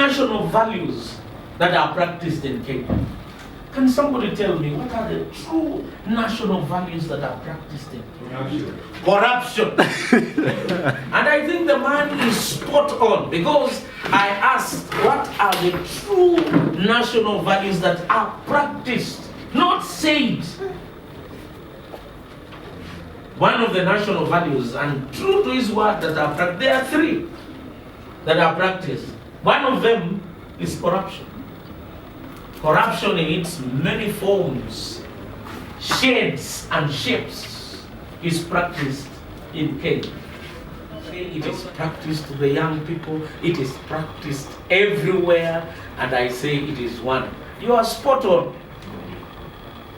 national values that are practiced in Kenya. Can somebody tell me what are the true national values that are practiced in Kenya? Corruption. And I think the man is spot on, because I asked what are the true national values that are practiced, not said. One of the national values, and true to his word, that are practiced, there are three that are practiced. One of them is corruption. Corruption in its many forms, shades and shapes is practiced in Kenya. It is practiced to the young people, it is practiced everywhere, and I say it is one. You are spot on.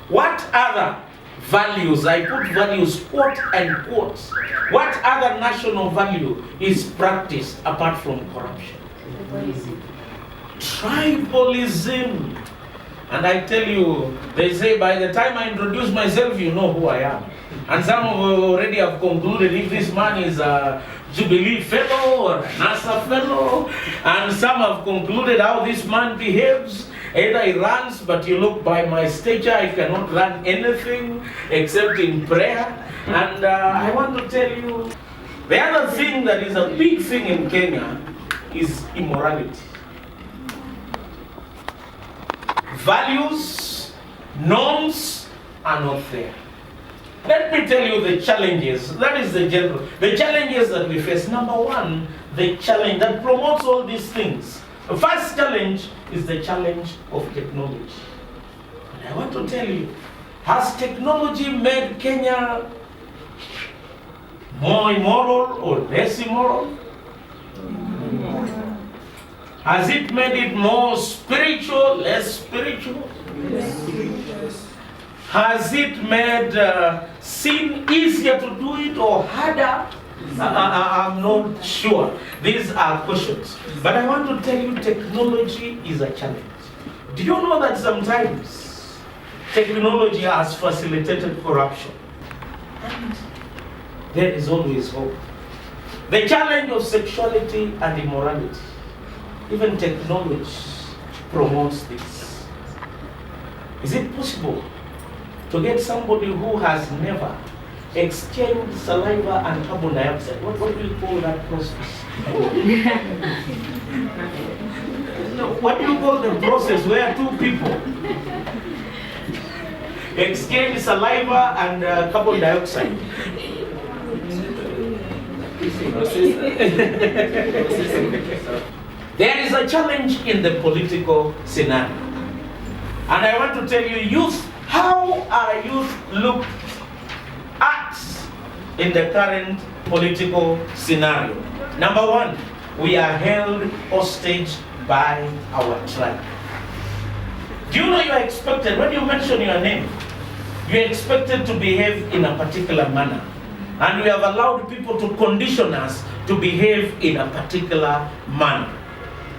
What other values, I put values quote and quote, what other national value is practiced apart from corruption? Tribalism. And I tell you, they say by the time I introduce myself, you know who I am. And some already have concluded if this man is a Jubilee fellow or a NASA fellow. And some have concluded how this man behaves. Either he runs, but you look by my stature, I cannot run anything except in prayer. And I want to tell you, the other thing that is a big thing in Kenya is immorality. Values, norms are not there. Let me tell you the challenges. That is the general. The challenges that we face. Number one, the challenge that promotes all these things. The first challenge is the challenge of technology. And I want to tell you, has technology made Kenya more immoral or less immoral? Has it made it more spiritual, less spiritual? Yes. Has it made sin easier to do it or harder? I'm not sure. These are questions. But I want to tell you, technology is a challenge. Do you know that sometimes technology has facilitated corruption? And there is always hope. The challenge of sexuality and immorality. Even technology promotes this. Is it possible to get somebody who has never exchanged saliva and carbon dioxide? What do you call that process? No, what do you call the process where two people exchange saliva and carbon dioxide? There is a challenge in the political scenario. And I want to tell you, youth, how are youth looked at in the current political scenario? Number one, we are held hostage by our tribe. Do you know you are expected, when you mention your name, you are expected to behave in a particular manner. And we have allowed people to condition us to behave in a particular manner.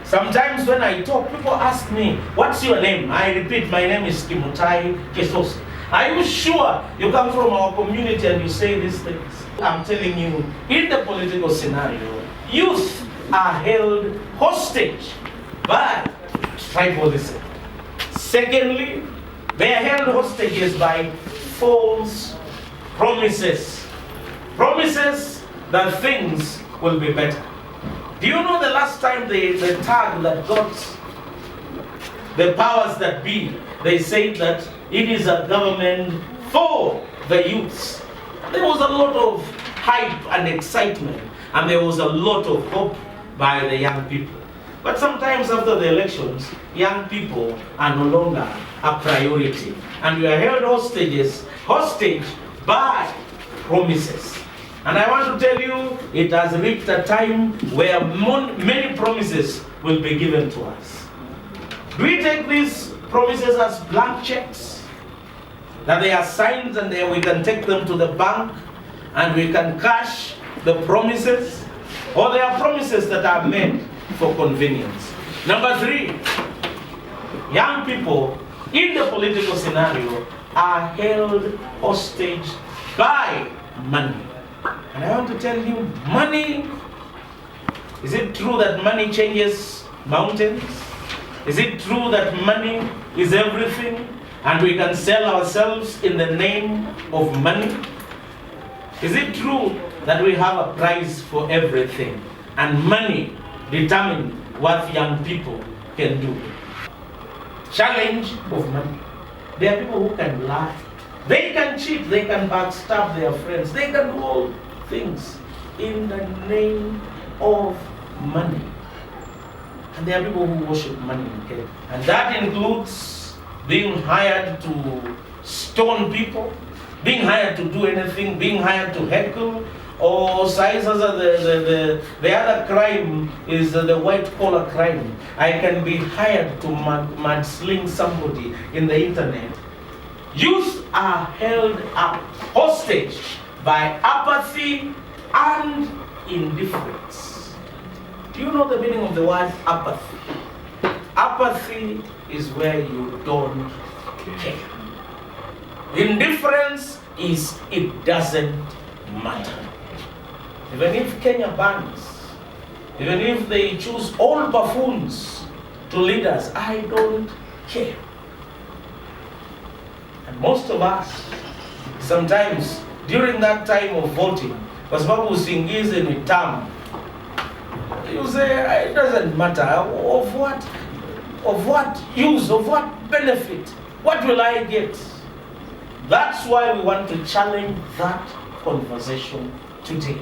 Sometimes when I talk, people ask me, what's your name? I repeat, my name is Kimutai Kesos. Are you sure you come from our community and you say these things? I'm telling you, in the political scenario, youth are held hostage by tribalism. Secondly, they are held hostages by false promises. Promises that things will be better. Do you know the last time the tag that got the powers that be, they said that it is a government for the youths. There was a lot of hype and excitement, and there was a lot of hope by the young people. But sometimes after the elections, young people are no longer a priority. And we are held hostage by promises. And I want to tell you, it has reached a time where many promises will be given to us. Do we take these promises as blank checks? That they are signed and we can take them to the bank and we can cash the promises? Or they are promises that are made for convenience? Number three, young people in the political scenario are held hostage by money. And I want to tell you, money, is it true that money changes mountains? Is it true that money is everything and we can sell ourselves in the name of money? Is it true that we have a price for everything and money determines what young people can do? Challenge of money. There are people who can lie. They can cheat, they can backstab their friends, they can do all things in the name of money. And there are people who worship money in Kenya. And that includes being hired to stone people, being hired to do anything, being hired to heckle, or the other crime is the white collar crime. I can be hired to mudsling somebody in the internet. Youth are held up hostage by apathy and indifference. Do you know the meaning of the word apathy? Apathy is where you don't care. Indifference is it doesn't matter. Even if Kenya bans, even if they choose all buffoons to lead us, I don't care. And most of us, sometimes during that time of voting, kwa sababu usiingize ni term, you say it doesn't matter. Of what use, of what benefit, what will I get? That's why we want to challenge that conversation today.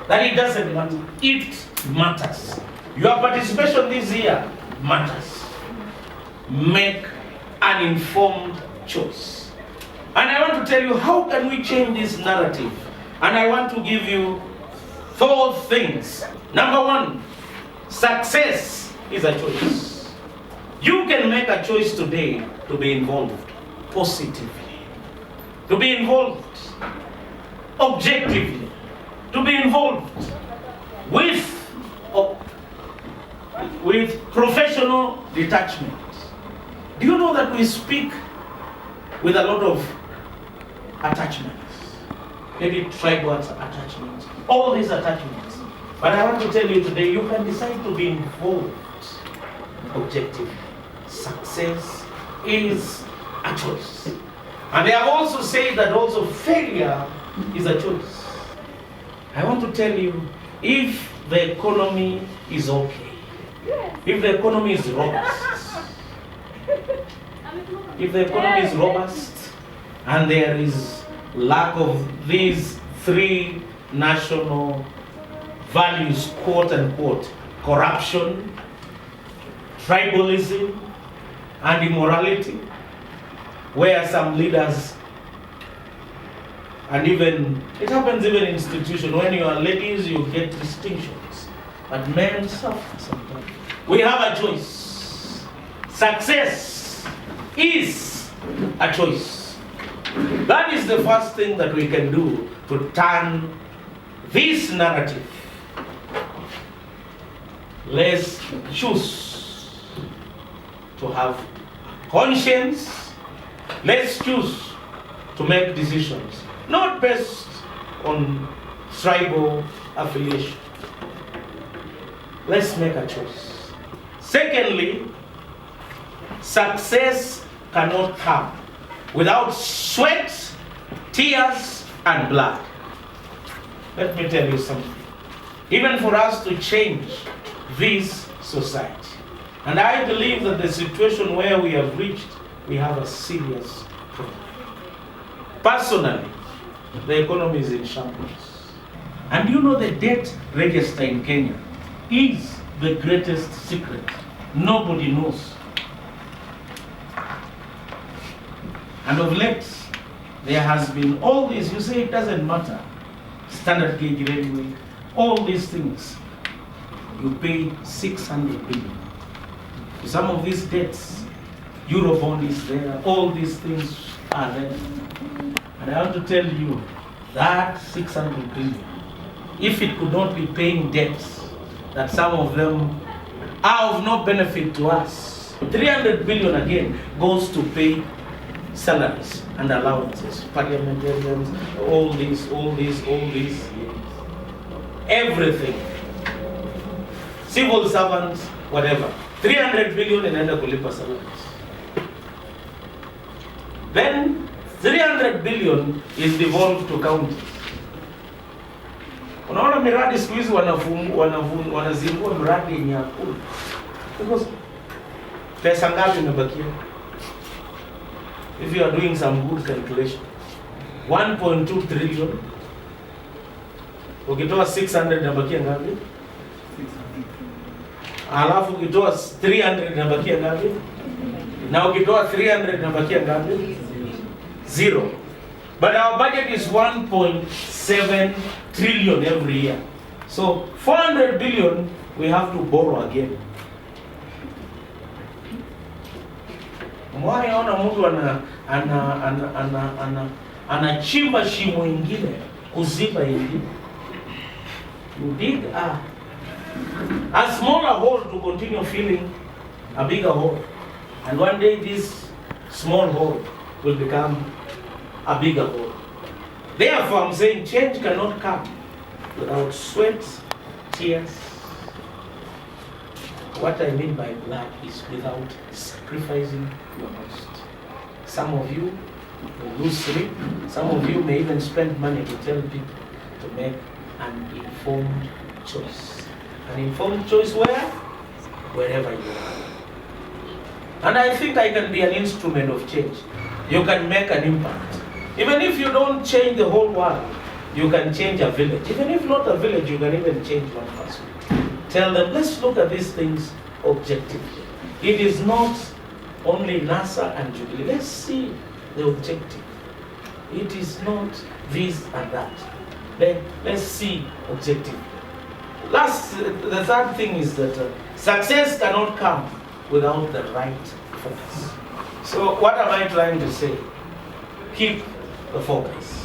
That it doesn't matter. It matters. Your participation this year matters. Make an informed choice. And I want to tell you, how can we change this narrative? And I want to give you 4 things. Number 1, success is a choice. You can make a choice today to be involved positively, to be involved objectively, to be involved with professional detachment. Do you know that we speak with a lot of attachments? Maybe tribal attachments, all these attachments. But I want to tell you today, you can decide to be involved objectively. Success is a choice. And they have also said that also failure is a choice. I want to tell you, if the economy is okay, if the economy is robust, if the economy is robust and there is lack of these 3 national values, quote unquote, corruption, tribalism, and immorality, where some leaders, and even, it happens even in institutions, when you are ladies, you get distinctions, but men suffer sometimes. We have a choice. Success is a choice. That is the first thing that we can do to turn this narrative. Let's choose to have conscience. Let's choose to make decisions, not based on tribal affiliation. Let's make a choice. Secondly, success cannot come without sweat, tears, and blood. Let me tell you something. Even for us to change this society, and I believe that the situation where we have reached, we have a serious problem. Personally, the economy is in shambles. And you know the debt register in Kenya is the greatest secret. Nobody knows. And of late, there has been all this, you say it doesn't matter. Standard gauge railway, all these things. You pay 600 billion. Some of these debts, Eurobond is there, all these things are there. And I want to tell you that 600 billion, if it could not be paying debts, that some of them are of no benefit to us. 300 billion again goes to pay salaries and allowances, parliamentarians, all this, everything. Civil servants, whatever. 300 billion inaenda kulipa salaries. Then 300 billion is devolved to counties. Unaona miradi siku hizi wanazindua miradi yenye hakuna. Because pesa ngapi imebakia? If you are doing some good calculation, 1.2 trillion. Ukitoa 600 inabakia ngapi? Alafu ukitoa 300 inabakia ngapi? Na ukitoa 300 inabakia ngapi? Zero. But our budget is 1.7 trillion every year. So 400 billion we have to borrow again. Mwaona mtu anachimba shimo ingine kuziba ingine. You dig a smaller hole to continue filling a bigger hole. And one day this small hole will become a bigger hole. Therefore, I'm saying change cannot come without sweat, tears. What I mean by blood is without sacrificing your most. Some of you will lose sleep. Some of you may even spend money to tell people to make an informed choice. An informed choice where? Wherever you are. And I think I can be an instrument of change. You can make an impact. Even if you don't change the whole world, you can change a village. Even if not a village, you can even change one person. Tell them, let's look at these things objectively. It is not only NASA and Jubilee. Let's see the objective. It is not this and that. Let's see objectively. The third thing is that success cannot come without the right focus. So what am I trying to say? Keep the focus.